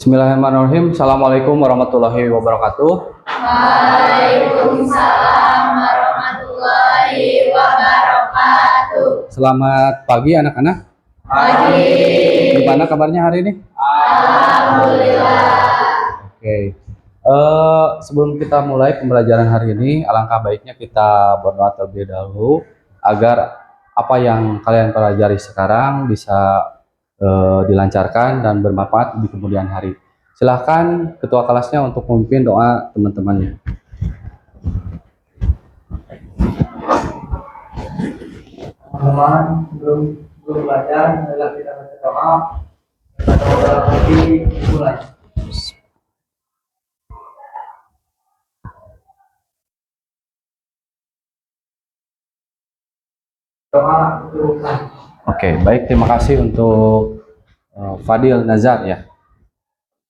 Bismillahirrahmanirrahim. Assalamualaikum warahmatullahi wabarakatuh. Waalaikumsalam warahmatullahi wabarakatuh. Selamat pagi anak-anak. Pagi. Gimana kabarnya hari ini? Alhamdulillah. Oke. Sebelum kita mulai pembelajaran hari ini, alangkah baiknya kita berdoa terlebih dahulu agar apa yang kalian pelajari sekarang bisa dilancarkan dan bermanfaat di kemudian hari. Silahkan ketua kelasnya untuk memimpin doa teman-temannya. Teman-teman belum belajar, adalah kita baca doa atau dalam hati mulai. Doa turunkan. Oke, baik, terima kasih untuk Fadil Nazar ya.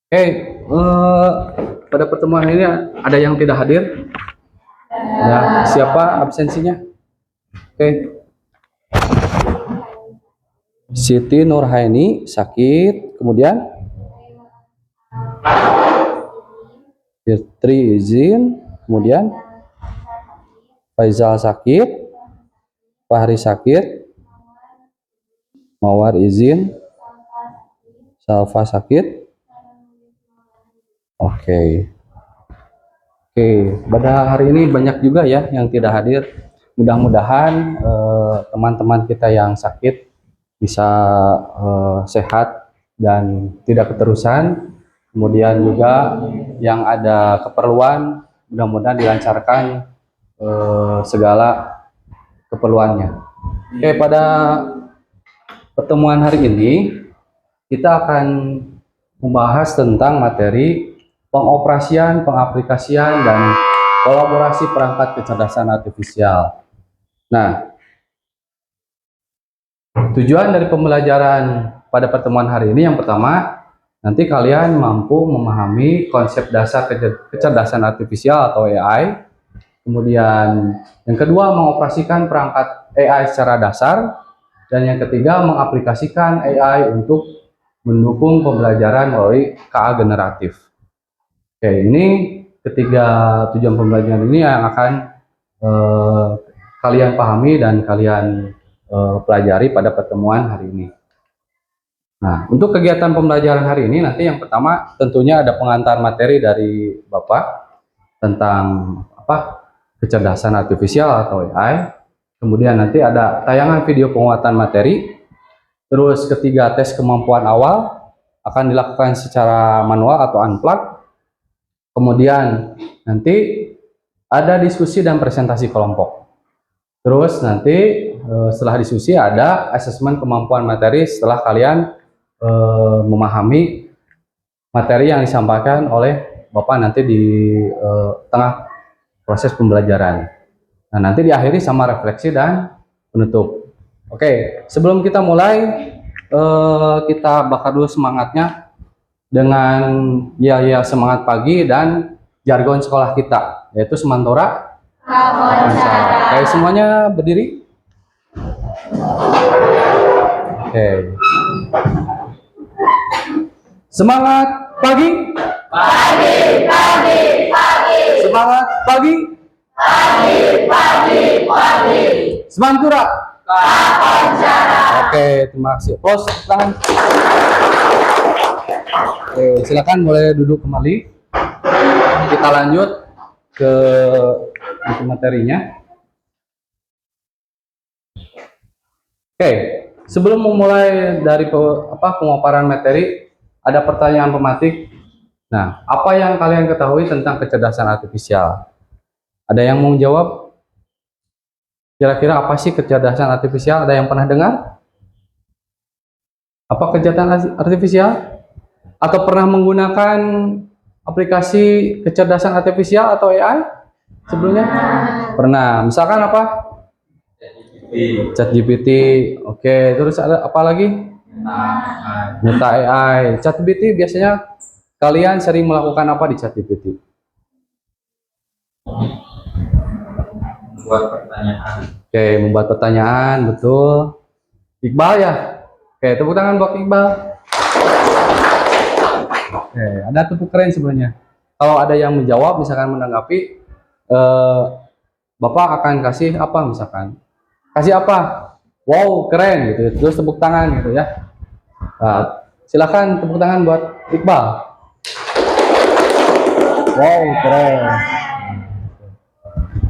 Oke, pada pertemuan ini ada yang tidak hadir? Ya, siapa absensinya? Oke. Siti Nurhaini sakit, kemudian Fitri izin, kemudian Faizal sakit, Fahri sakit, Mawar izin, Salva sakit. Oke, pada hari ini banyak juga ya yang tidak hadir. Mudah-mudahan teman-teman kita yang sakit bisa sehat dan tidak keterusan. Kemudian juga yang ada keperluan, mudah-mudahan dilancarkan segala keperluannya. Oke, pada pertemuan hari ini kita akan membahas tentang materi pengoperasian, pengaplikasian, dan kolaborasi perangkat kecerdasan artifisial. Nah, tujuan dari pembelajaran pada pertemuan hari ini yang pertama, nanti kalian mampu memahami konsep dasar kecerdasan artifisial atau AI. Kemudian yang kedua, mengoperasikan perangkat AI secara dasar. Dan yang ketiga, mengaplikasikan AI untuk mendukung pembelajaran melalui KA generatif. Oke, ini ketiga tujuan pembelajaran ini yang akan kalian pahami dan kalian pelajari pada pertemuan hari ini. Nah, untuk kegiatan pembelajaran hari ini nanti yang pertama tentunya ada pengantar materi dari Bapak tentang kecerdasan artifisial atau AI. Kemudian nanti ada tayangan video penguatan materi. Terus ketiga, tes kemampuan awal akan dilakukan secara manual atau unplug. Kemudian nanti ada diskusi dan presentasi kelompok. Terus nanti setelah diskusi ada asesmen kemampuan materi setelah kalian memahami materi yang disampaikan oleh Bapak nanti di tengah proses pembelajaran. Nah, nanti diakhiri sama refleksi dan penutup. Oke, sebelum kita mulai, kita bakar dulu semangatnya dengan ya semangat pagi dan jargon sekolah kita, yaitu Semantora. Oke, semuanya berdiri. Oke. Semangat pagi. Pagi, pagi, pagi. Semangat pagi. Pagi, pagi, pagi. Semantura. Wawancara. Oke, terima kasih. Pos tangan. Oke, silakan mulai duduk kembali. Kita lanjut ke materinya. Oke, sebelum memulai dari pemaparan materi, ada pertanyaan pematik. Nah, apa yang kalian ketahui tentang kecerdasan artifisial? Ada yang mau jawab? Kira-kira apa sih kecerdasan artifisial? Ada yang pernah dengar? Apa kecerdasan artifisial? Atau pernah menggunakan aplikasi kecerdasan artifisial atau AI sebelumnya? Pernah. Misalkan apa? ChatGPT. Oke, terus ada apa lagi? Meta AI. ChatGPT biasanya kalian sering melakukan apa di ChatGPT? Membuat pertanyaan. Oke, membuat pertanyaan, betul. Iqbal ya? Oke, tepuk tangan buat Iqbal. Oke, ada tepuk keren sebenarnya. Kalau ada yang menjawab, misalkan menanggapi, Bapak akan kasih apa misalkan? Kasih apa? Wow, keren gitu. Terus tepuk tangan gitu ya. Nah, silakan tepuk tangan buat Iqbal. Wow, keren.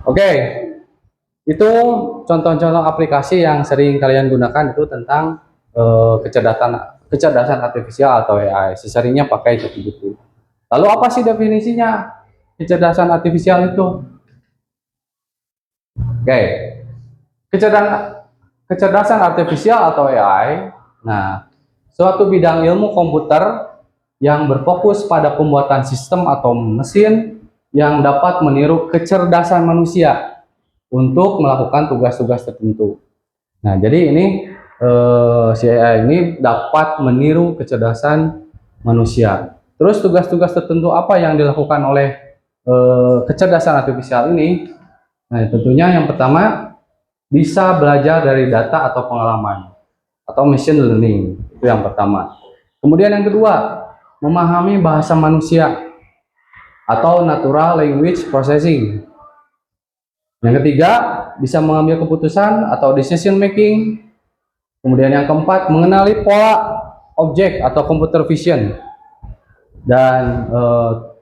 Oke, itu contoh-contoh aplikasi yang sering kalian gunakan itu tentang kecerdasan artifisial atau AI. Seseringnya pakai ChatGPT. Lalu apa sih definisinya kecerdasan artifisial itu? Oke, kecerdasan artifisial atau AI. Nah, suatu bidang ilmu komputer yang berfokus pada pembuatan sistem atau mesin yang dapat meniru kecerdasan manusia untuk melakukan tugas-tugas tertentu. Nah, jadi ini si AI ini dapat meniru kecerdasan manusia. Terus tugas-tugas tertentu apa yang dilakukan oleh kecerdasan artifisial ini? Nah, tentunya yang pertama bisa belajar dari data atau pengalaman atau machine learning, itu yang pertama. Kemudian yang kedua, memahami bahasa manusia atau natural language processing. Yang ketiga, bisa mengambil keputusan atau decision making. Kemudian yang keempat, mengenali pola objek atau computer vision. Dan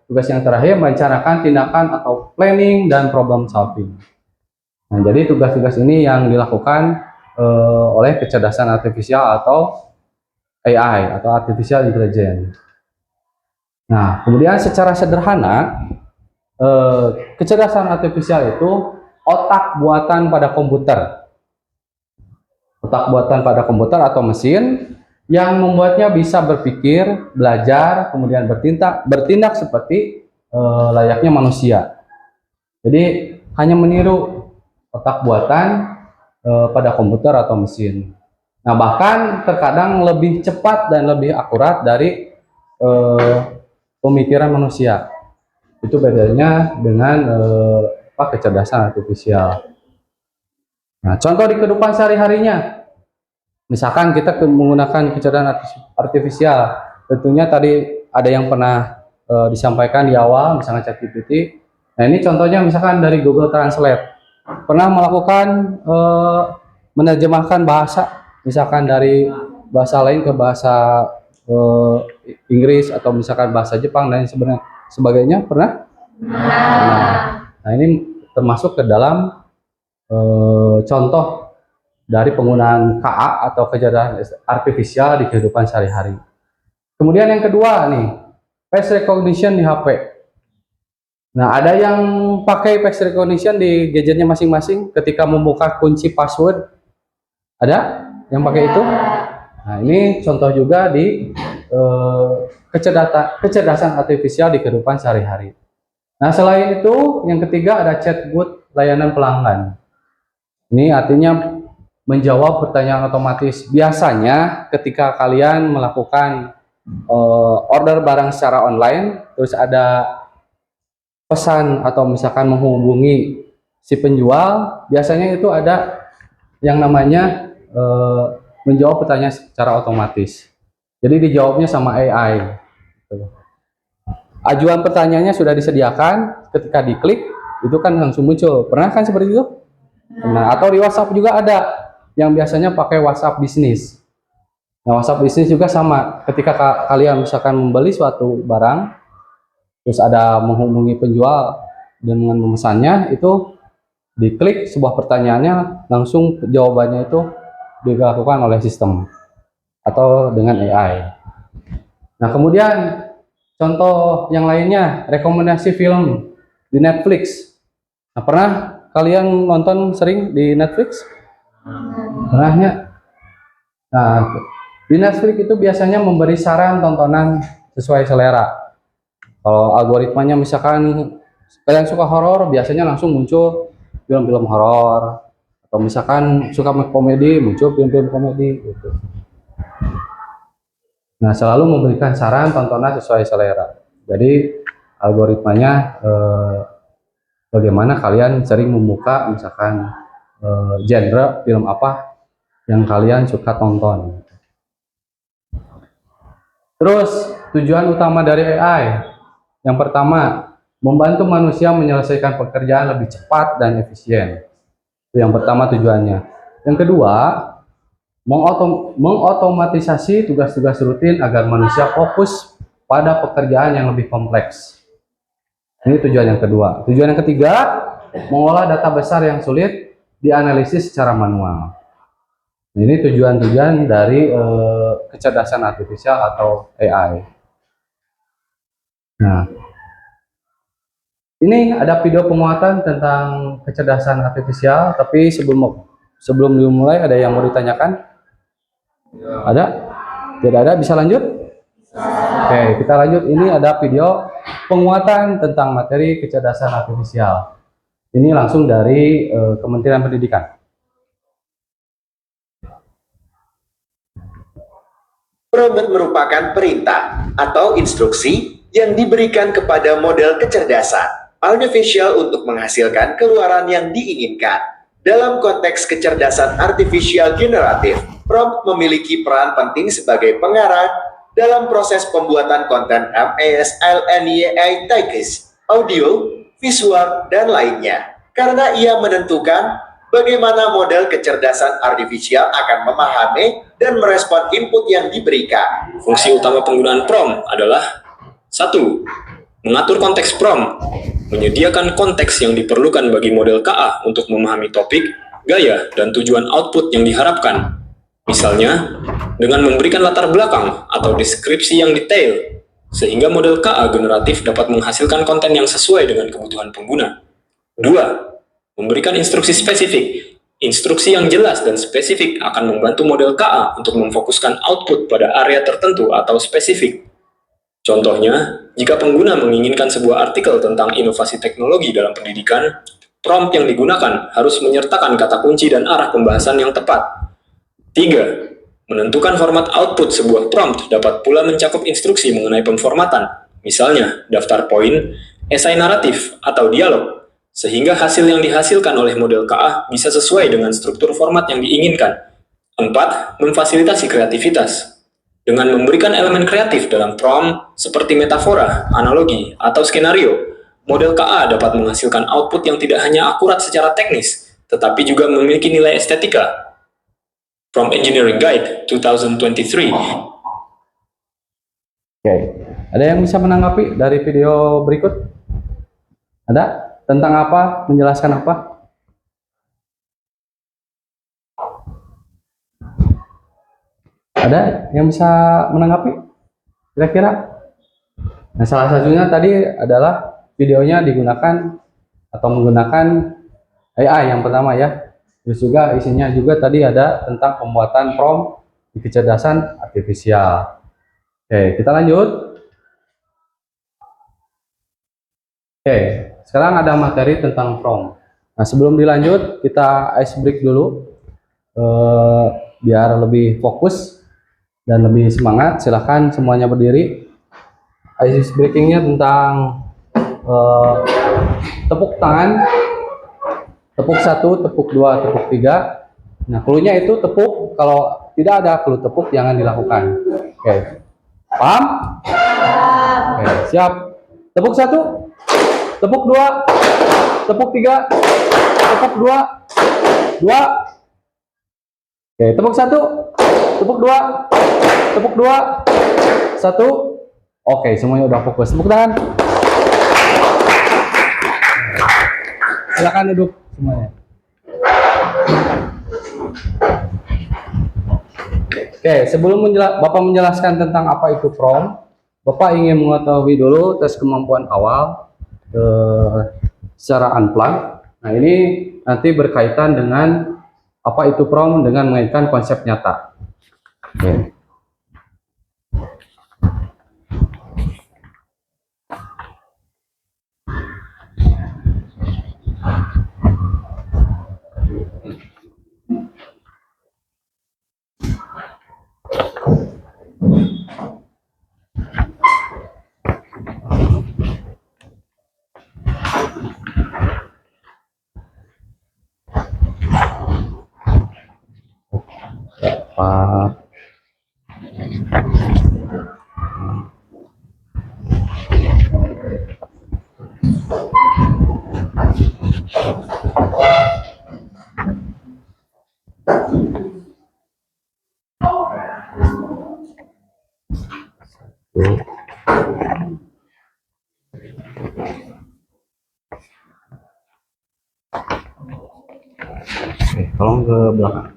tugas yang terakhir, merencanakan tindakan atau planning dan problem solving. Nah, jadi tugas-tugas ini yang dilakukan oleh kecerdasan artifisial atau AI atau artificial intelligence. Nah, kemudian secara sederhana, kecerdasan artifisial itu otak buatan pada komputer. Otak buatan pada komputer atau mesin yang membuatnya bisa berpikir, belajar, kemudian bertindak seperti layaknya manusia. Jadi hanya meniru otak buatan pada komputer atau mesin. Nah, bahkan terkadang lebih cepat dan lebih akurat dari pemikiran manusia. Itu bedanya dengan kecerdasan artifisial. Nah, contoh di kehidupan sehari-harinya, misalkan kita menggunakan kecerdasan artifisial, tentunya tadi ada yang pernah disampaikan di awal, misalnya ChatGPT. Nah, ini contohnya misalkan dari Google Translate, pernah melakukan menerjemahkan bahasa, misalkan dari bahasa lain ke bahasa Inggris atau misalkan bahasa Jepang dan sebagainya, pernah? Nah, ini termasuk ke dalam contoh dari penggunaan KA atau kecerdasan artifisial di kehidupan sehari-hari. Kemudian yang kedua nih, face recognition di HP. Nah, ada yang pakai face recognition di gadgetnya masing-masing ketika membuka kunci password. Ada yang pakai itu? Nah, ini contoh juga di kecerdasan artifisial di kehidupan sehari-hari. Nah, selain itu, yang ketiga ada chatbot layanan pelanggan. Ini artinya menjawab pertanyaan otomatis. Biasanya ketika kalian melakukan order barang secara online, terus ada pesan atau misalkan menghubungi si penjual, biasanya itu ada yang namanya menjawab pertanyaan secara otomatis. Jadi dijawabnya sama AI. Ajuan pertanyaannya sudah disediakan, ketika diklik itu kan langsung muncul. Pernah kan seperti itu? Nah, atau di WhatsApp juga ada yang biasanya pakai WhatsApp bisnis. Nah, WhatsApp bisnis juga sama. Ketika kalian misalkan membeli suatu barang, terus ada menghubungi penjual dengan memesannya, itu diklik sebuah pertanyaannya, langsung jawabannya itu dilakukan oleh sistem atau dengan AI. Nah, kemudian contoh yang lainnya, rekomendasi film di Netflix. Nah, pernah kalian nonton sering di Netflix? Pernahnya? Nah, di Netflix itu biasanya memberi saran tontonan sesuai selera. Kalau algoritmanya misalkan kalian suka horor, biasanya langsung muncul film-film horor. Atau misalkan suka komedi, muncul film-film komedi gitu. Nah, selalu memberikan saran tontonan sesuai selera. Jadi algoritmanya bagaimana kalian sering membuka misalkan genre film apa yang kalian suka tonton. Terus tujuan utama dari AI. Yang pertama, membantu manusia menyelesaikan pekerjaan lebih cepat dan efisien. Itu yang pertama tujuannya. Yang kedua, mengotomatisasi tugas-tugas rutin agar manusia fokus pada pekerjaan yang lebih kompleks. Ini tujuan yang kedua. Tujuan yang ketiga, mengolah data besar yang sulit dianalisis secara manual. Ini tujuan-tujuan dari kecerdasan artifisial atau AI. Nah, ini ada video penguatan tentang kecerdasan artifisial, tapi sebelum dimulai ada yang mau ditanyakan? Ada? Tidak ada? Bisa lanjut? Oke, kita lanjut. Ini ada video penguatan tentang materi kecerdasan artifisial. Ini langsung dari Kementerian Pendidikan. Prompt merupakan perintah atau instruksi yang diberikan kepada model kecerdasan artifisial untuk menghasilkan keluaran yang diinginkan. Dalam konteks kecerdasan artifisial generatif, prompt memiliki peran penting sebagai pengarah dalam proses pembuatan konten MASLNIAI teks, audio, visual, dan lainnya. Karena ia menentukan bagaimana model kecerdasan artifisial akan memahami dan merespon input yang diberikan. Fungsi utama penggunaan prompt adalah 1. Mengatur konteks prompt, menyediakan konteks yang diperlukan bagi model KA untuk memahami topik, gaya, dan tujuan output yang diharapkan. Misalnya, dengan memberikan latar belakang atau deskripsi yang detail, sehingga model KA generatif dapat menghasilkan konten yang sesuai dengan kebutuhan pengguna. 2. Memberikan instruksi spesifik. Instruksi yang jelas dan spesifik akan membantu model KA untuk memfokuskan output pada area tertentu atau spesifik. Contohnya, jika pengguna menginginkan sebuah artikel tentang inovasi teknologi dalam pendidikan, prompt yang digunakan harus menyertakan kata kunci dan arah pembahasan yang tepat. 3. Menentukan format output sebuah prompt dapat pula mencakup instruksi mengenai pemformatan, misalnya daftar poin, esai naratif, atau dialog, sehingga hasil yang dihasilkan oleh model KA bisa sesuai dengan struktur format yang diinginkan. 4. Memfasilitasi kreativitas. Dengan memberikan elemen kreatif dalam prompt seperti metafora, analogi, atau skenario, model KA dapat menghasilkan output yang tidak hanya akurat secara teknis, tetapi juga memiliki nilai estetika. Prompt Engineering Guide 2023. Oke, ada yang bisa menanggapi dari video berikut? Ada? Tentang apa? Menjelaskan apa? Ada yang bisa menanggapi? Kira-kira? Nah, salah satunya tadi adalah videonya digunakan atau menggunakan AI yang pertama ya. Terus juga isinya juga tadi ada tentang pembuatan prompt di kecerdasan artifisial. Oke, kita lanjut. Oke, sekarang ada materi tentang prompt. Nah, sebelum dilanjut, kita ice break dulu. Biar lebih fokus dan lebih semangat, silahkan semuanya berdiri. Ice breakingnya tentang tepuk tangan, tepuk 1, tepuk 2, tepuk 3. Nah, clue-nya itu tepuk. Kalau tidak ada clue tepuk, jangan dilakukan. Oke, paham? Oke, siap. Tepuk 1, tepuk 2, tepuk 3, tepuk 2, 2. Oke, tepuk 1, tepuk 2, tepuk 2, 1. Oke, semuanya udah fokus. Tepuk tangan. Silakan duduk semuanya. Oke, sebelum Bapak menjelaskan tentang apa itu prompt, Bapak ingin mengetahui dulu tes kemampuan awal secara unplugged. Nah, ini nanti berkaitan dengan apa itu prompt dengan mengaitkan konsep nyata. Oke. Pak. Oke, tolong ke belakang.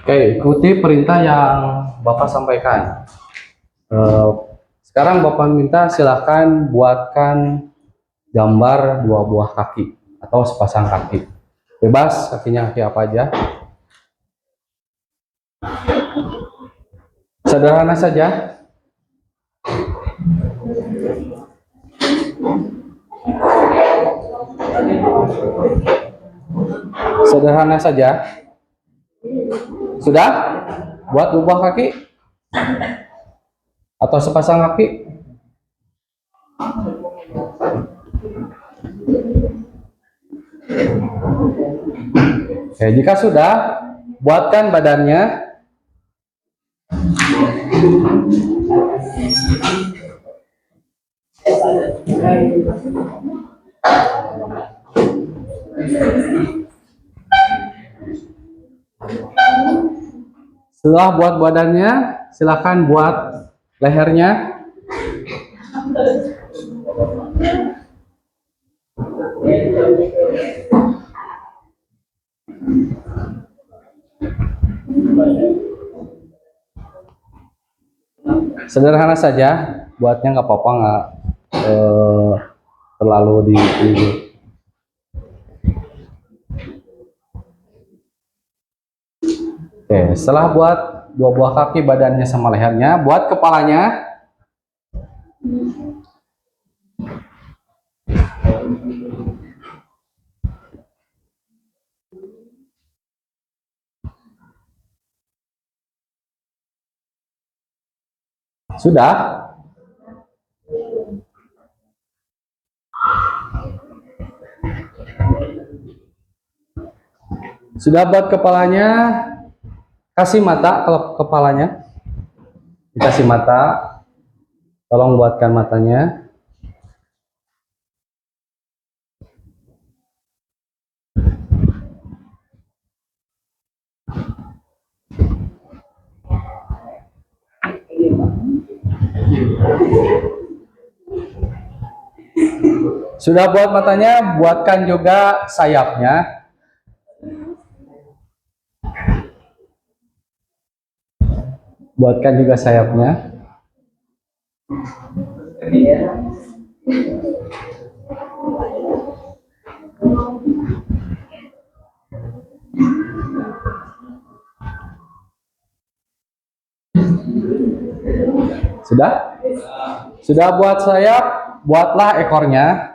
Oke, ikuti perintah yang Bapak sampaikan. Sekarang Bapak minta silakan buatkan gambar 2 buah kaki atau sepasang kaki. Bebas kakinya kaki apa aja. Sederhana saja. Sederhana saja. Sudah? Buat 2 buah kaki atau sepasang kaki? Oke, jika sudah, buatkan badannya. Setelah buat badannya, silakan buat lehernya. Sederhana saja, buatnya nggak apa-apa, nggak terlalu di. Oke, setelah buat 2 buah kaki badannya sama lehernya, buat kepalanya. Sudah? Sudah buat kepalanya, kasih mata kalau kepalanya. Dikasih mata, tolong buatkan matanya. Sudah buat matanya, buatkan juga sayapnya. Buatkan juga sayapnya. Sudah? Sudah buat sayap, buatlah ekornya.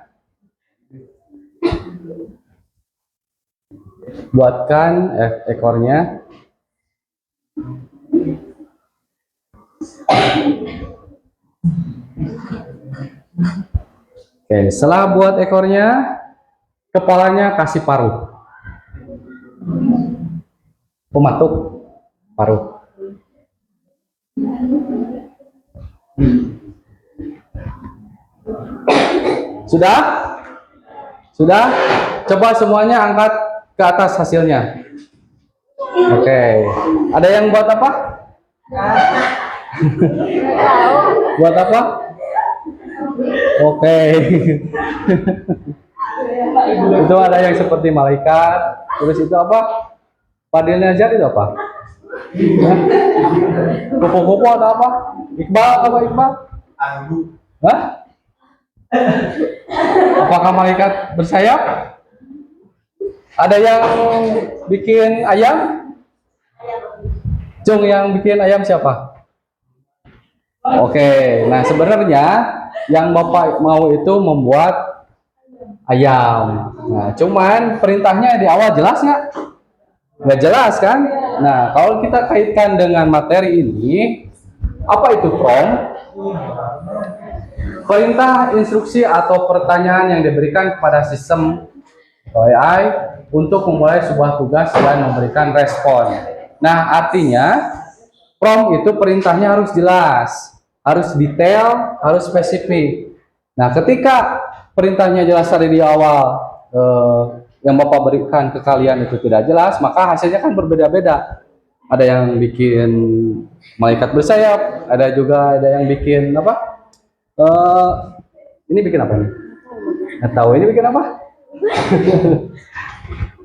Buatkan ekornya. Oke, setelah buat ekornya, kepalanya kasih paruh. Pematuk paruh. Sudah? Sudah? Coba semuanya angkat ke atas hasilnya. Oke. Ada yang buat apa? Buat apa? Oke. Itu ada yang seperti malaikat. Terus itu apa? Fadil Najar itu apa? Kupu-kupu atau apa? Iqbal apa Iqbal? Hah? Apakah malaikat bersayap? Ada yang bikin ayam? Cung, yang bikin ayam siapa? Oke, nah sebenarnya yang Bapak mau itu membuat ayam. Nah, cuman perintahnya di awal jelas nggak? Nggak jelas kan? Nah, kalau kita kaitkan dengan materi ini, apa itu prompt? Perintah, instruksi, atau pertanyaan yang diberikan kepada sistem AI untuk memulai sebuah tugas dan memberikan respon. Nah, artinya prompt itu perintahnya harus jelas, harus detail, harus spesifik. Nah, ketika perintahnya jelas dari di awal, yang Bapak berikan ke kalian itu tidak jelas, maka hasilnya kan berbeda-beda. Ada yang bikin malaikat bersayap, ada yang bikin apa? Ini bikin apa nih? Nggak tahu ini bikin apa?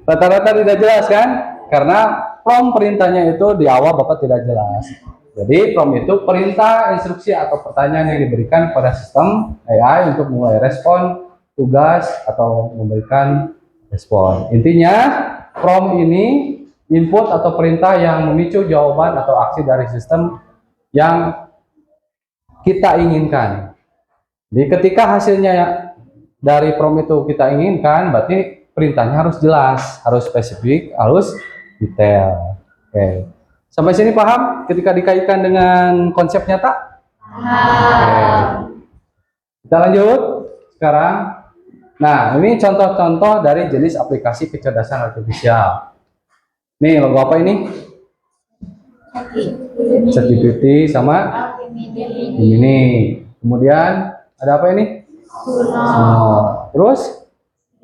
Rata-rata tidak jelas kan? Karena prompt perintahnya itu di awal Bapak tidak jelas. Jadi prompt itu perintah, instruksi atau pertanyaan yang diberikan pada sistem AI untuk mulai respon tugas atau memberikan respon. Intinya prompt ini input atau perintah yang memicu jawaban atau aksi dari sistem yang kita inginkan. Jadi ketika hasilnya dari prompt itu kita inginkan, berarti perintahnya harus jelas, harus spesifik, harus detail. Oke. Sampai sini paham ketika dikaitkan dengan konsep nyata? Oke. Kita lanjut sekarang. Nah, ini contoh-contoh dari jenis aplikasi kecerdasan artifisial. Nih, logo apa ini? ChatGPT sama ini. Kemudian ada apa ini? Terus?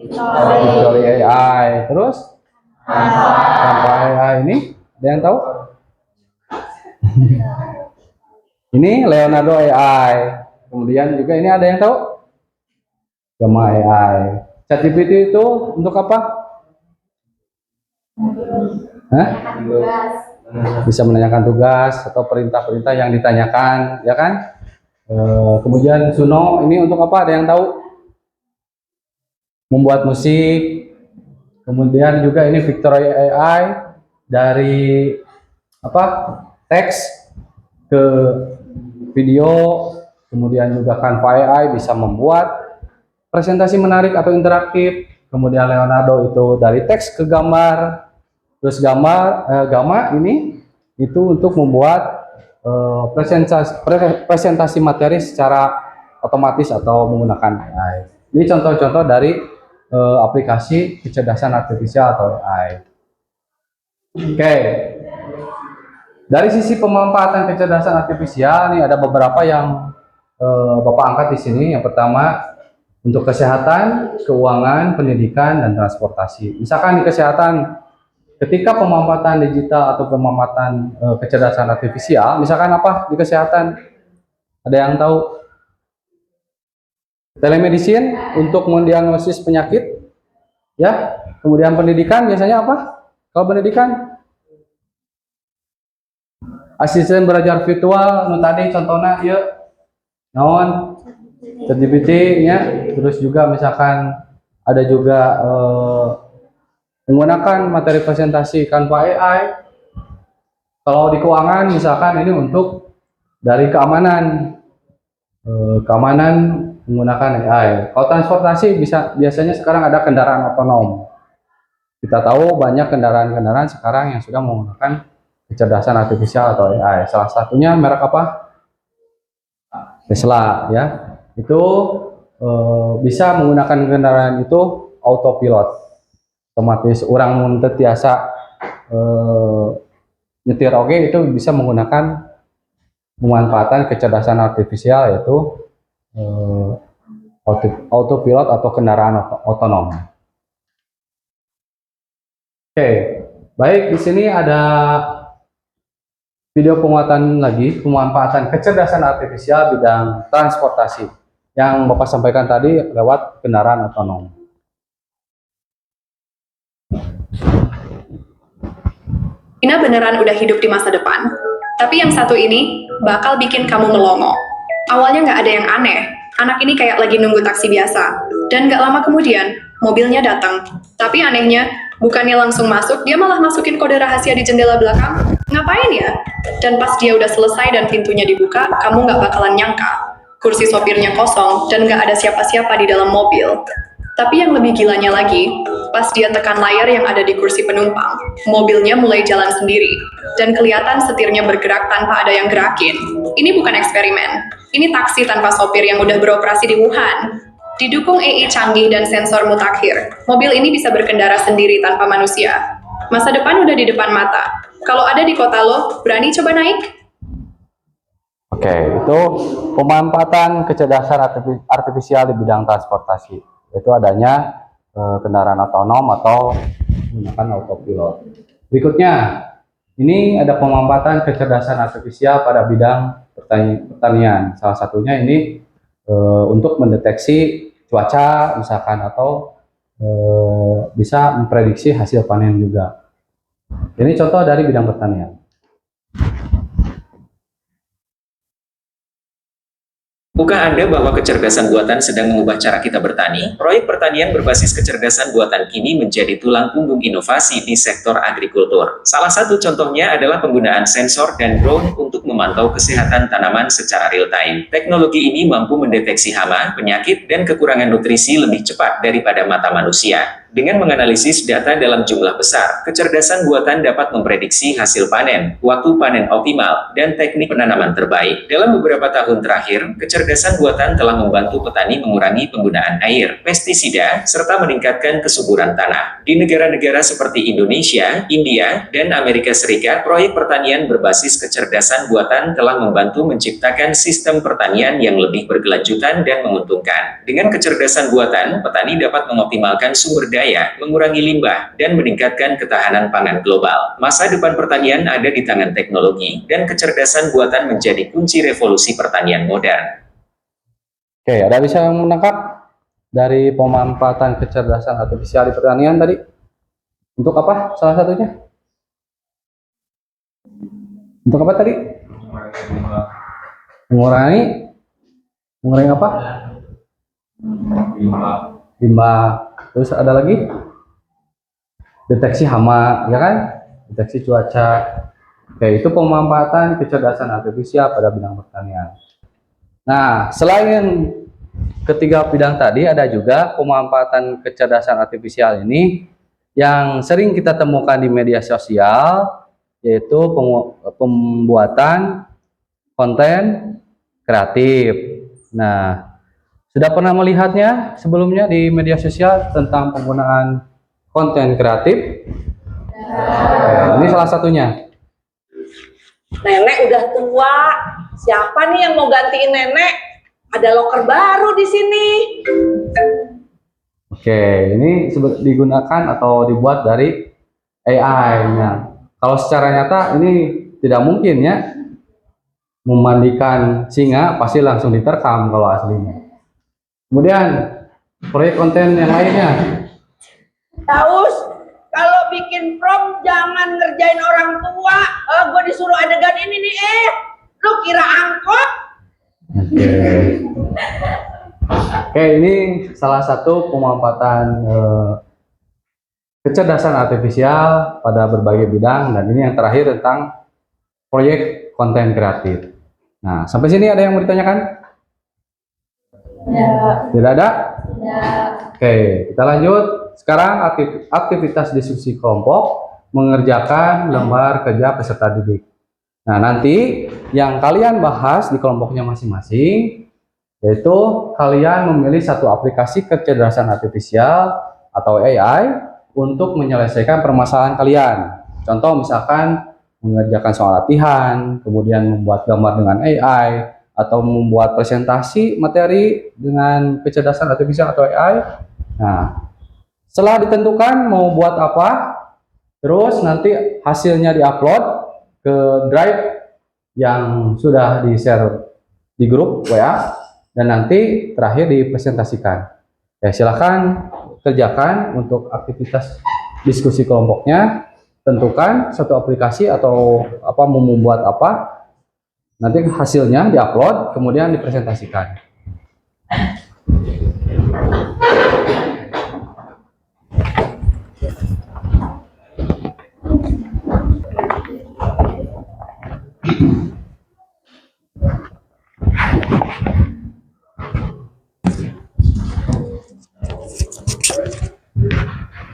Victory AI. Terus? Tanpa AI ini? Ada yang tahu? Ini Leonardo AI. Kemudian juga ini ada yang tahu? Gamma AI. ChatGPT itu untuk apa? Hah? Bisa menanyakan tugas atau perintah-perintah yang ditanyakan, ya kan? Kemudian Suno ini untuk apa? Ada yang tahu? Membuat musik. Kemudian juga ini Victory AI dari apa? Teks ke video. Kemudian juga Canva AI bisa membuat presentasi menarik atau interaktif. Kemudian Leonardo itu dari teks ke gambar. Terus Gamma ini itu untuk membuat presentasi materi secara otomatis atau menggunakan AI. Ini contoh-contoh dari aplikasi kecerdasan artifisial atau AI. Oke. Dari sisi pemanfaatan kecerdasan artifisial nih ada beberapa yang Bapak angkat di sini. Yang pertama untuk kesehatan, keuangan, pendidikan, dan transportasi. Misalkan di kesehatan, ketika pemanfaatan digital atau pemanfaatan kecerdasan artifisial, misalkan apa di kesehatan? Ada yang tahu? Telemedicine untuk mendiagnosis penyakit, ya. Kemudian pendidikan biasanya apa? Kalau pendidikan, asisten belajar virtual, tadi contohnya, ya, naon, ChatGPT-nya, terus juga misalkan ada juga menggunakan materi presentasi Canva AI. Kalau di keuangan misalkan ini untuk dari keamanan menggunakan AI. Kalau transportasi biasanya sekarang ada kendaraan otonom. Kita tahu banyak kendaraan-kendaraan sekarang yang sudah menggunakan kecerdasan artifisial atau AI. Salah satunya merek apa? Tesla, ya. Itu bisa menggunakan kendaraan itu autopilot. Otomatis orang mun tiasa nyetir itu bisa menggunakan pemanfaatan kecerdasan artifisial yaitu autopilot atau kendaraan otonom. Oke, baik, di sini ada video penguatan lagi pemanfaatan kecerdasan artifisial bidang transportasi yang Bapak sampaikan tadi lewat kendaraan otonom. Ina beneran udah hidup di masa depan. Tapi yang satu ini bakal bikin kamu melongo. Awalnya nggak ada yang aneh. Anak ini kayak lagi nunggu taksi biasa. Dan nggak lama kemudian, mobilnya datang. Tapi anehnya, bukannya langsung masuk, dia malah masukin kode rahasia di jendela belakang. Ngapain ya? Dan pas dia udah selesai dan pintunya dibuka, kamu nggak bakalan nyangka. Kursi sopirnya kosong dan nggak ada siapa-siapa di dalam mobil. Tapi yang lebih gilanya lagi, pas dia tekan layar yang ada di kursi penumpang, mobilnya mulai jalan sendiri, dan kelihatan setirnya bergerak tanpa ada yang gerakin. Ini bukan eksperimen, ini taksi tanpa sopir yang udah beroperasi di Wuhan. Didukung AI canggih dan sensor mutakhir, mobil ini bisa berkendara sendiri tanpa manusia. Masa depan udah di depan mata. Kalau ada di kota lo, berani coba naik? Oke, itu pemanfaatan kecerdasan artifisial di bidang transportasi. Itu adanya kendaraan otonom atau menggunakan autopilot. Berikutnya, ini ada pemanfaatan kecerdasan artifisial pada bidang pertanian. Salah satunya ini untuk mendeteksi cuaca misalkan atau bisa memprediksi hasil panen juga. Ini contoh dari bidang pertanian. Tahukah Anda bahwa kecerdasan buatan sedang mengubah cara kita bertani? Proyek pertanian berbasis kecerdasan buatan kini menjadi tulang punggung inovasi di sektor agrikultur. Salah satu contohnya adalah penggunaan sensor dan drone untuk memantau kesehatan tanaman secara real-time. Teknologi ini mampu mendeteksi hama, penyakit, dan kekurangan nutrisi lebih cepat daripada mata manusia. Dengan menganalisis data dalam jumlah besar, kecerdasan buatan dapat memprediksi hasil panen, waktu panen optimal, dan teknik penanaman terbaik. Dalam beberapa tahun terakhir, kecerdasan buatan telah membantu petani mengurangi penggunaan air, pestisida, serta meningkatkan kesuburan tanah. Di negara-negara seperti Indonesia, India, dan Amerika Serikat, proyek pertanian berbasis kecerdasan buatan telah membantu menciptakan sistem pertanian yang lebih berkelanjutan dan menguntungkan. Dengan kecerdasan buatan, petani dapat mengoptimalkan sumber daya, mengurangi limbah, dan meningkatkan ketahanan pangan global. Masa depan pertanian ada di tangan teknologi, dan kecerdasan buatan menjadi kunci revolusi pertanian modern. Oke, ada bisa yang menangkap dari pemanfaatan kecerdasan artifisial di pertanian tadi? Untuk apa salah satunya? Untuk apa tadi? Mengurangi apa? Limbah. Terus ada lagi? Deteksi hama, ya kan? Deteksi cuaca. Oke, itu pemanfaatan kecerdasan artifisial pada bidang pertanian. Nah, selain ketiga bidang tadi, ada juga pemanfaatan kecerdasan artifisial ini yang sering kita temukan di media sosial, yaitu pembuatan konten kreatif. Nah, sudah pernah melihatnya sebelumnya di media sosial tentang penggunaan konten kreatif? Ini salah satunya. Nenek udah tua. Siapa nih yang mau gantiin nenek? Ada loker baru di sini. Oke, ini digunakan atau dibuat dari AI-nya. Kalau secara nyata ini tidak mungkin ya. Memandikan singa pasti langsung diterkam kalau aslinya. Kemudian proyek konten yang lainnya. Taus, kalau bikin prom jangan ngerjain orang tua. Gue disuruh adegan ini nih, lu kira angkot? Oke, ini salah satu pemanfaatan kecerdasan artifisial pada berbagai bidang, dan ini yang terakhir tentang proyek konten kreatif. Nah, sampai sini ada yang mau ditanyakan? Ya. Tidak ada? Ya. Oke, kita lanjut. Sekarang aktivitas diskusi kelompok mengerjakan lembar kerja peserta didik. Nah, nanti yang kalian bahas di kelompoknya masing-masing, yaitu kalian memilih satu aplikasi kecerdasan artifisial atau AI untuk menyelesaikan permasalahan kalian. Contoh misalkan mengerjakan soal latihan, kemudian membuat gambar dengan AI, atau membuat presentasi materi dengan kecerdasan artifisial atau AI. Nah, setelah ditentukan mau buat apa, terus nanti hasilnya diupload ke drive yang sudah di-share di grup WA, dan nanti terakhir dipresentasikan. Ya, silahkan kerjakan untuk aktivitas diskusi kelompoknya. Tentukan satu aplikasi atau apa, mau membuat apa, nanti hasilnya diupload kemudian dipresentasikan.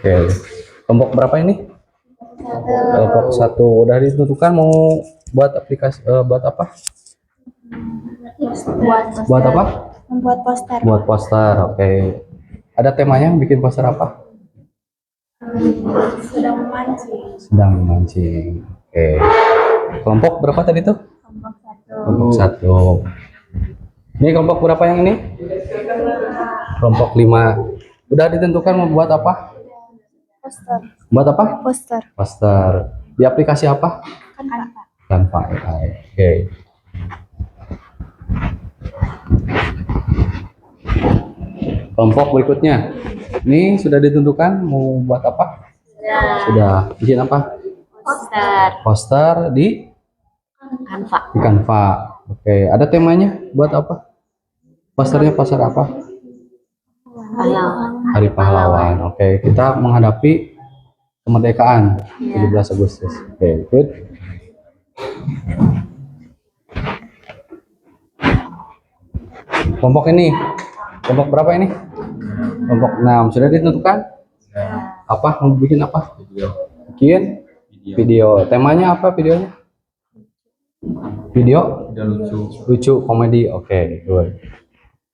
Oke, kelompok berapa ini? Kelompok 1 udah ditentukan mau buat aplikasi buat apa? Buat apa? Membuat poster. Buat poster. Oke. Ada temanya bikin poster apa? Sedang memancing. Sedang memancing. Oke. Kelompok berapa tadi tuh? Kelompok 1. Kelompok 1. Ini kelompok berapa yang ini? Kelompok 5. Udah ditentukan mau buat apa? Poster. Buat apa? Poster. Poster. Di aplikasi apa? Canva. Canva AI. Oke. Kelompok berikutnya. Ini sudah ditentukan mau buat apa? Sudah. Bikin apa? Poster. Poster di Canva. Canva. Oke. Ada temanya? Buat apa? Posternya poster apa? Pahlawan. Hari Pahlawan. Oke. Kita menghadapi kemerdekaan 17 Agustus. Oke. Good. Kelompok ini. Kelompok berapa ini? Kelompok 6. Sudah ditentukan? Apa? Mau bikin apa? Bikin video. Temanya apa videonya? Video? Lucu, komedi. Oke, good.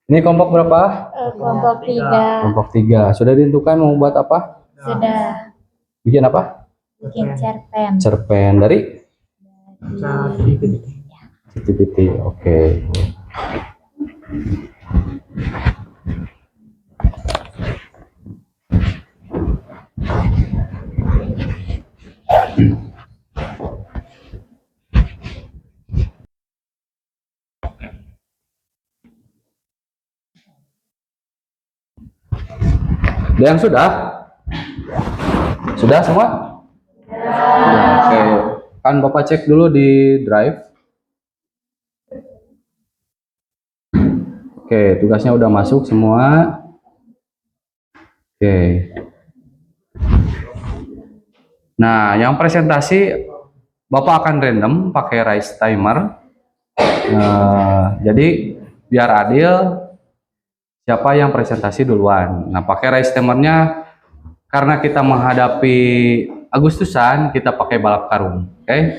Ini kelompok berapa? Kelompok 3. Kelompok 3. Sudah ditentukan mau buat apa? Sudah. Bikin apa? Bikin cerpen. Cerpen dari ChatGPT. Oke. Ada yang sudah? Sudah semua? Oke. Kan Bapak cek dulu di Drive. Oke, tugasnya udah masuk semua. Oke. Nah, yang presentasi Bapak akan random pakai raise timer. Jadi biar adil, siapa yang presentasi duluan. Nah, pakai raise timernya karena kita menghadapi Agustusan, kita pakai balap karung. Oke?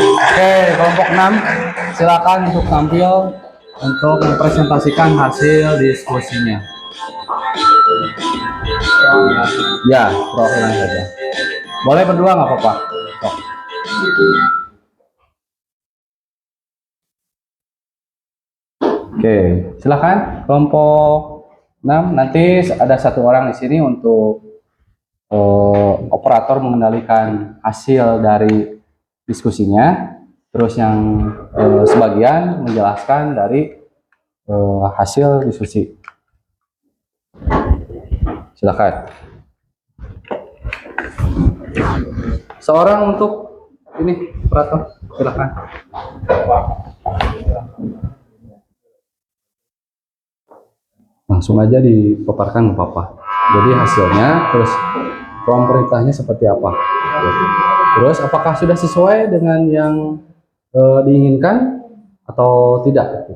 Oke, kelompok 6, silakan untuk tampil untuk mempresentasikan hasil diskusinya. Ya, perwakilan saja. Boleh berdua nggak apa-apa? Sok. Oke, silakan kelompok 6. Nanti ada satu orang di sini untuk operator mengendalikan hasil dari diskusinya, terus yang sebagian menjelaskan dari hasil diskusi. Silakan. Seorang untuk ini operator, silakan. Langsung aja dipaparkan ke Papa. Jadi hasilnya, terus prompt perintahnya seperti apa. Terus apakah sudah sesuai dengan yang diinginkan atau tidak?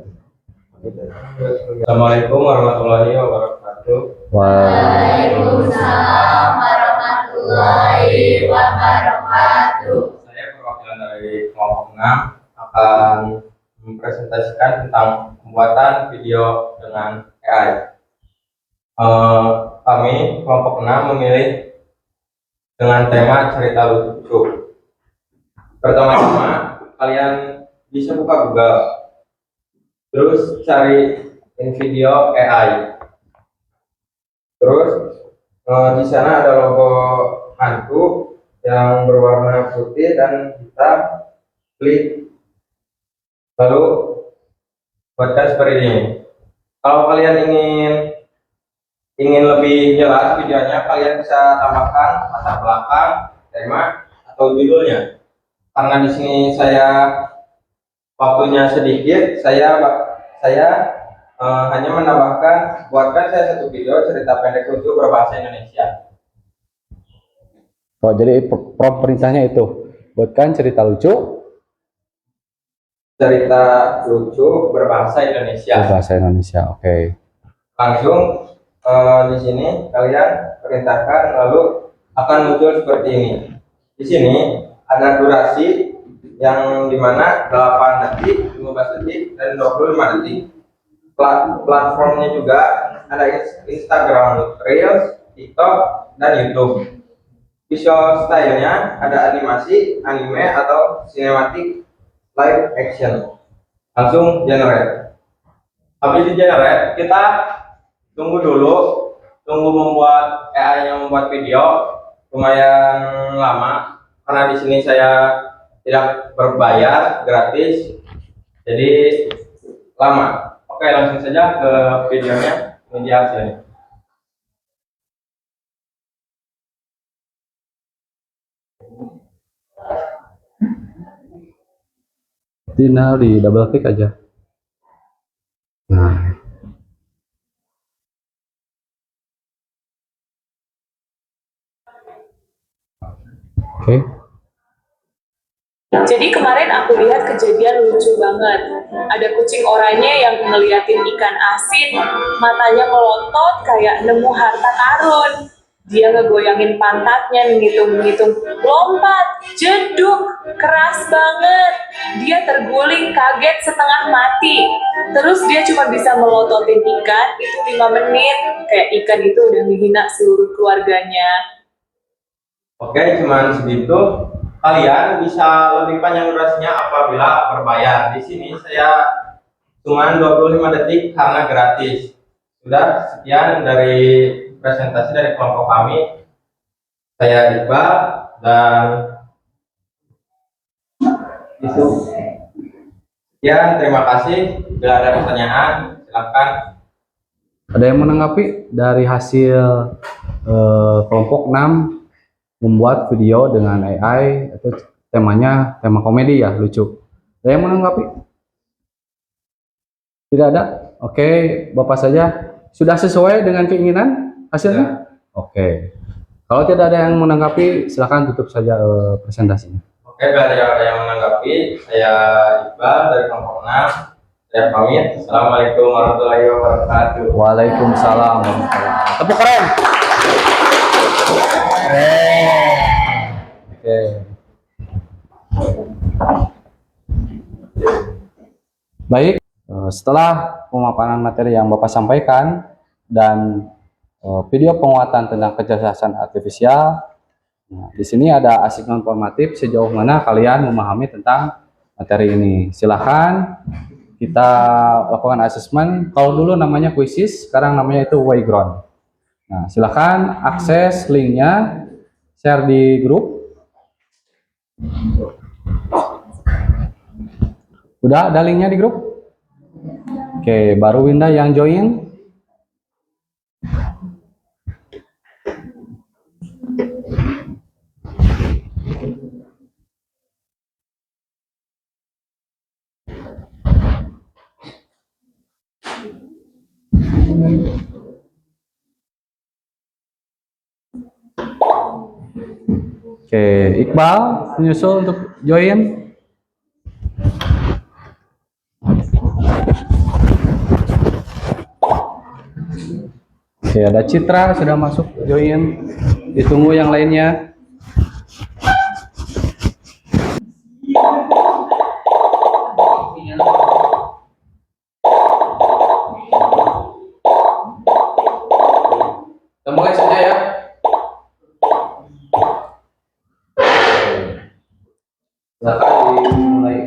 Assalamualaikum warahmatullahi wabarakatuh. Waalaikumsalam warahmatullahi wabarakatuh. Saya perwakilan dari kelompok 6 akan mempresentasikan tentang pembuatan video dengan AI. Kami kelompok 6 memilih dengan tema cerita lucu. Pertama-tama kalian bisa buka Google, terus cari video AI. Terus di sana ada logo hantu yang berwarna putih dan hitam. Klik, lalu buatkan seperti ini. Kalau kalian ingin lebih jelas videonya, kalian bisa tambahkan latar belakang, tema, atau judulnya. Karena di sini saya waktunya sedikit, saya hanya menambahkan, buatkan saya satu video cerita pendek lucu berbahasa Indonesia. Oh, jadi prompt perintahnya itu buatkan cerita lucu. Cerita lucu berbahasa Indonesia. Berbahasa Indonesia, oke. Langsung di sini kalian perintahkan, lalu akan muncul seperti ini. Di sini ada durasi yang dimana 8 detik, 15 detik, dan 25 detik. Platformnya juga ada Instagram, Reels, TikTok, dan YouTube. visual stylenya ada animasi, anime, atau cinematic live action. Langsung generate. Habis di generate, kita tunggu dulu, tunggu membuat AI yang membuat video lumayan lama karena di sini saya tidak berbayar, gratis, jadi lama. Oke, langsung saja ke videonya. Ini dia hasilnya. Tinggal di double klik aja. Nah, oke. Jadi kemarin aku lihat kejadian lucu banget. Ada kucing oranye yang ngeliatin ikan asin, matanya melotot kayak nemu harta karun. Dia ngegoyangin pantatnya, menghitung-hitung, lompat, jeduk, keras banget. Dia terguling kaget setengah mati. Terus dia cuma bisa melototin ikan itu 5 menit. Kayak ikan itu udah menghina seluruh keluarganya. Oke, cuman segitu. Kalian bisa lebih panjang durasinya apabila berbayar. Di sini saya cuman 25 detik karena gratis. Sudah, sekian dari presentasi dari kelompok kami. Saya Iqbal dan itu. Sekian, terima kasih. Bila ada pertanyaan, silakan. Ada yang menanggapi dari hasil kelompok 6 membuat video dengan AI itu temanya tema komedi ya, lucu. Ada yang menanggapi? Tidak ada? Oke, Bapak saja. Sudah sesuai dengan keinginan hasilnya? Oke. Kalau tidak ada yang menanggapi, silakan tutup saja presentasinya. Oke, bila ada yang menanggapi, saya Iqbal dari kelompok 6. Saya pamit. Assalamualaikum warahmatullahi wabarakatuh. Waalaikumsalam warahmatullahi wabarakatuh. Tepuk keren. Oke. Baik, setelah pemaparan materi yang Bapak sampaikan dan video penguatan tentang kecerdasan artifisial, nah, di sini ada asik non formatif sejauh mana kalian memahami tentang materi ini. Silahkan kita lakukan asesmen. Kalau dulu namanya Quizzes, sekarang namanya itu Wayground. Nah, silahkan akses linknya, share di grup. Udah ada linknya di grup? Oke, baru Winda yang join. Oke, Iqbal menyusul untuk join. Oke, ada Citra sudah masuk join. Ditunggu yang lainnya. Kita mulai saja ya. Silakan dimulai.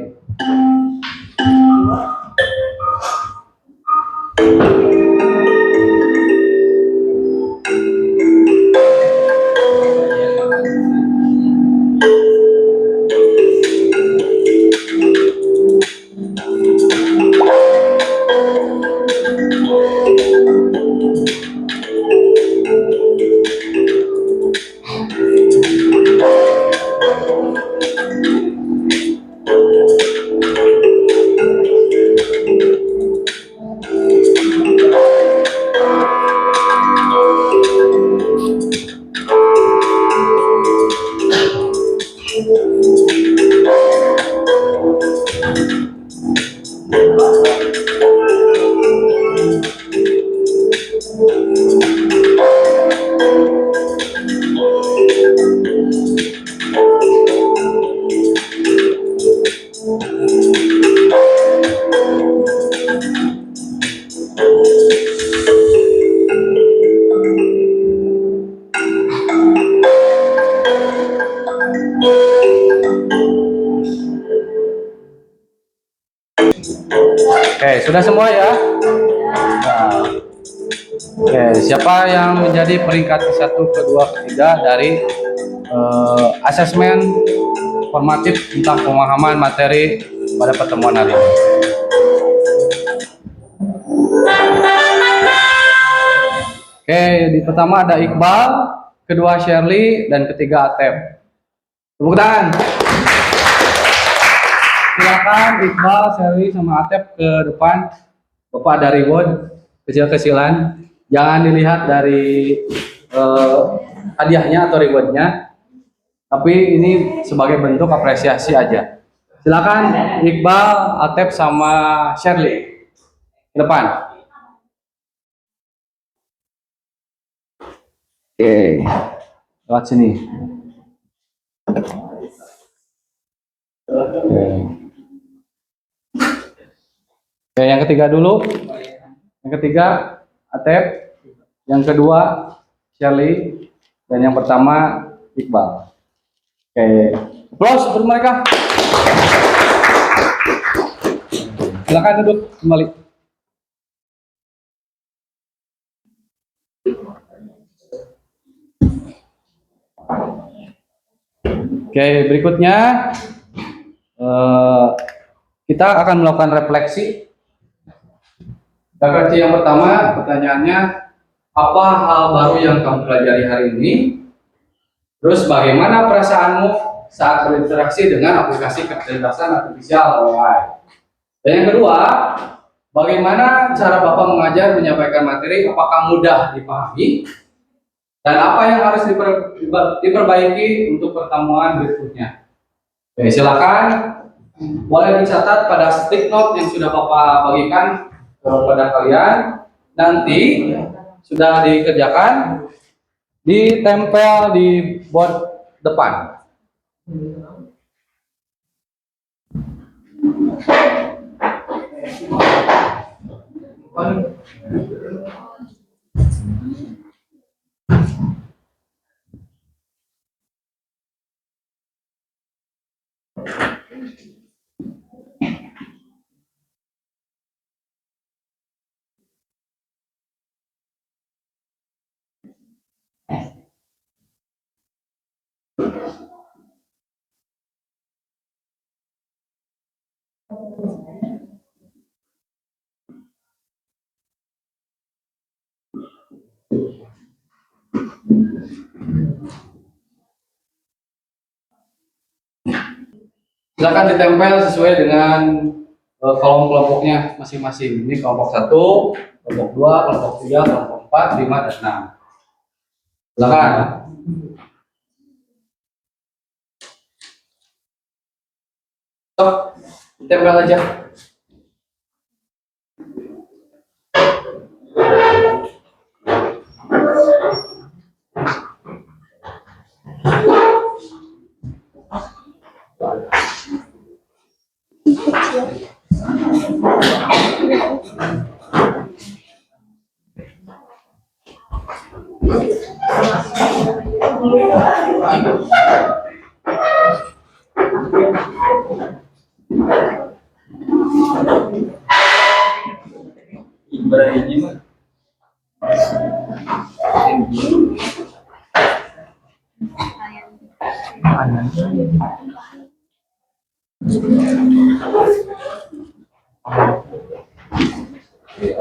Oke, sudah semua ya? Nah, oke, siapa yang menjadi peringkat ke-1, ke-2, ke-3 dari asesmen formatif tentang pemahaman materi pada pertemuan hari ini? Oke, di pertama ada Iqbal, kedua Shirley, dan ketiga Atep. Tepuk tangan. Silakan Iqbal, Shirley, sama Atep ke depan. Bapak ada reward kecil-kecilan. Jangan dilihat dari hadiahnya atau rewardnya, tapi ini sebagai bentuk apresiasi aja. Silakan Iqbal, Atep, sama Shirley ke depan. Oke, lewat sini. Oke, yang ketiga dulu. Yang ketiga Atep, yang kedua Shirley, dan yang pertama Iqbal. Oke, applause untuk mereka. Silakan duduk kembali. Oke, berikutnya kita akan melakukan refleksi. Refleksi yang pertama, pertanyaannya, apa hal baru yang kamu pelajari hari ini? Terus bagaimana perasaanmu saat berinteraksi dengan aplikasi kecerdasan artifisial AI? Dan yang kedua, bagaimana cara Bapak mengajar menyampaikan materi? Apakah mudah dipahami? Dan apa yang harus diperbaiki untuk pertemuan berikutnya? Oke, silakan boleh dicatat pada stick note yang sudah Bapak bagikan kepada kalian. Nanti sudah dikerjakan, ditempel di board depan. Silakan ditempel sesuai dengan kolom kelompoknya masing-masing. Ini kelompok 1, kelompok 2, kelompok 3, kelompok 4, 5, dan 6. Silakan. Stop, ditempel aja.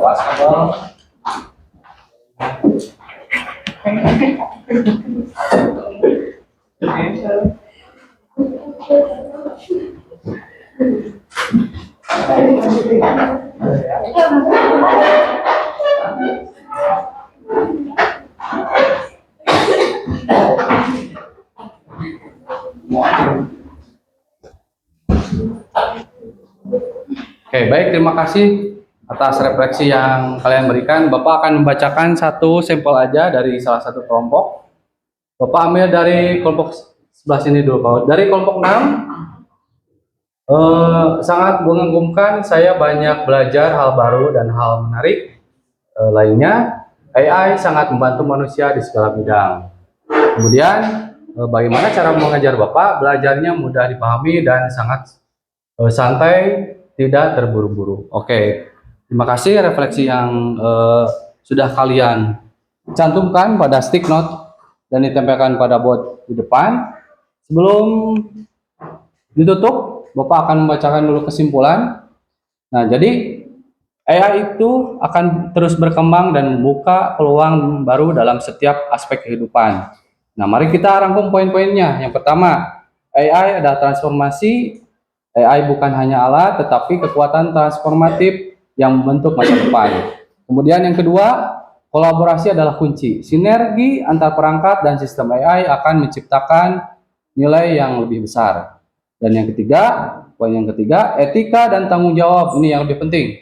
Awas kabel. Oke, baik, terima kasih atas refleksi yang kalian berikan. Bapak akan membacakan satu sampel aja dari salah satu kelompok. Bapak ambil dari kelompok sebelah sini dulu. Kalau dari kelompok 6, sangat mengagumkan, saya banyak belajar hal baru dan hal menarik lainnya. AI sangat membantu manusia di segala bidang. Kemudian, bagaimana cara mengajar Bapak? Belajarnya mudah dipahami dan sangat santai tidak terburu-buru. Oke, terima kasih refleksi yang sudah kalian cantumkan pada stick note dan ditempelkan pada board di depan. Sebelum ditutup, Bapak akan membacakan dulu kesimpulan. Nah, jadi AI itu akan terus berkembang dan membuka peluang baru dalam setiap aspek kehidupan. Nah, mari kita rangkum poin-poinnya. Yang pertama, AI adalah transformasi. AI bukan hanya alat, tetapi kekuatan transformatif yang membentuk masa depan. Kemudian yang kedua, kolaborasi adalah kunci. Sinergi antar perangkat dan sistem AI akan menciptakan nilai yang lebih besar. Dan yang ketiga, poin yang ketiga, etika dan tanggung jawab. Ini yang lebih penting.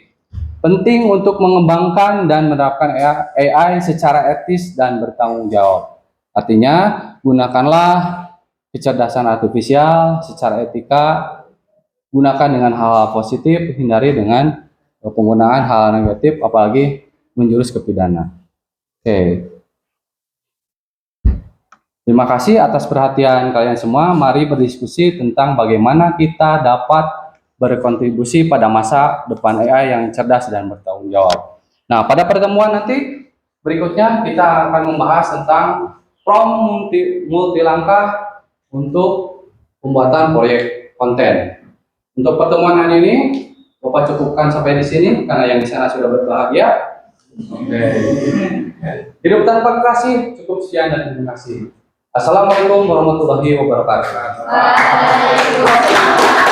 Penting untuk mengembangkan dan menerapkan AI secara etis dan bertanggung jawab. Artinya, gunakanlah kecerdasan artifisial secara etika, gunakan dengan hal-hal positif, hindari dengan penggunaan hal negatif, apalagi menjurus ke pidana. Oke. Terima kasih atas perhatian kalian semua. Mari berdiskusi tentang bagaimana kita dapat berkontribusi pada masa depan AI yang cerdas dan bertanggung jawab. Nah, pada pertemuan nanti berikutnya kita akan membahas tentang prompt multi langkah untuk pembuatan proyek konten. Untuk pertemuan hari ini, Bapak cukupkan sampai di sini karena yang di sana sudah berbahagia. Oke. Hidup tanpa kekasih, cukup sekian dan terima kasih. Assalamualaikum warahmatullahi wabarakatuh. Waalaikumsalam.